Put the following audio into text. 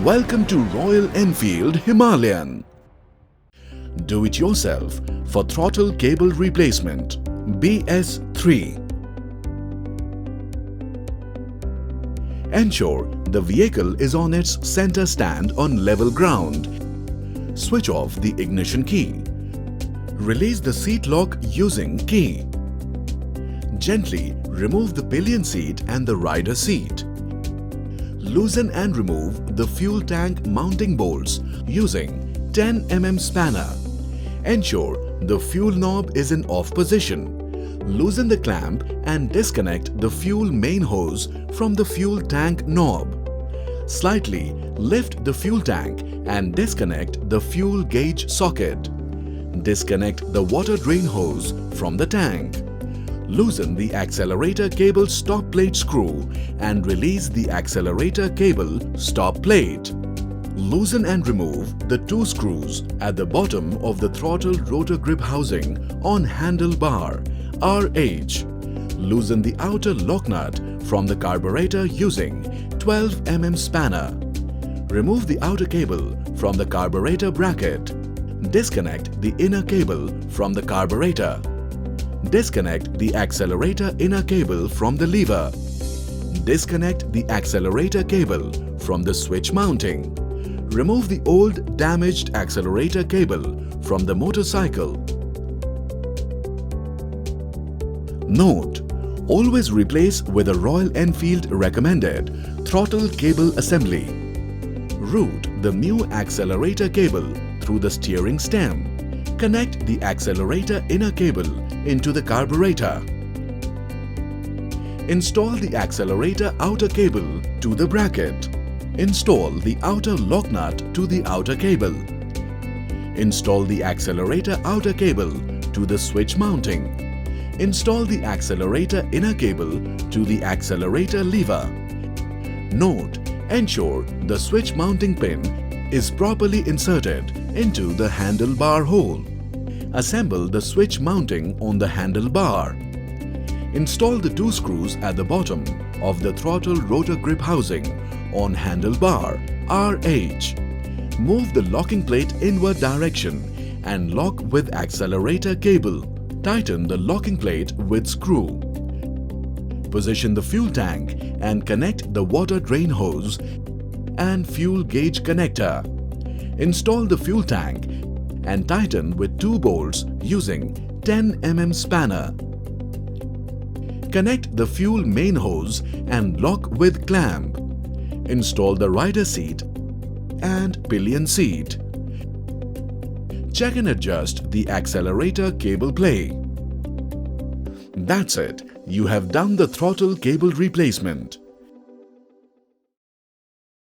Welcome to Royal Enfield Himalayan. Do it yourself for throttle cable replacement. BS3. Ensure the vehicle is on its center stand on level ground. Switch off the ignition key. Release the seat lock using key. Gently remove the pillion seat and the rider seat. Loosen and remove the fuel tank mounting bolts using 10 mm spanner. Ensure the fuel knob is in off position. Loosen the clamp and disconnect the fuel main hose from the fuel tank knob. Slightly lift the fuel tank and disconnect the fuel gauge socket. Disconnect the water drain hose from the tank. Loosen the accelerator cable stop plate screw and release the accelerator cable stop plate. Loosen and remove the two screws at the bottom of the throttle rotor grip housing on handlebar RH. Loosen the outer lock nut from the carburetor using 12 mm spanner. Remove the outer cable from the carburetor bracket. Disconnect the inner cable from the carburetor. Disconnect the accelerator inner cable from the lever. Disconnect the accelerator cable from the switch mounting. Remove the old damaged accelerator cable from the motorcycle. Note: always replace with a Royal Enfield recommended throttle cable assembly. Route the new accelerator cable through the steering stem. Connect the accelerator inner cable into the carburetor. Install the accelerator outer cable to the bracket. Install the outer lock nut to the outer cable. Install the accelerator outer cable to the switch mounting. Install the accelerator inner cable to the accelerator lever. Note: ensure the switch mounting pin is properly inserted into the handlebar hole. Assemble the switch mounting on the handlebar. Install the two screws at the bottom of the throttle rotor grip housing on handlebar RH. Move the locking plate inward direction and lock with accelerator cable. Tighten the locking plate with screw. Position the fuel tank and connect the water drain hose and fuel gauge connector. Install the fuel tank and tighten with two bolts using 10 mm spanner. Connect the fuel main hose and lock with clamp. Install the rider seat and pillion seat. Check and adjust the accelerator cable play. That's it. You have done the throttle cable replacement.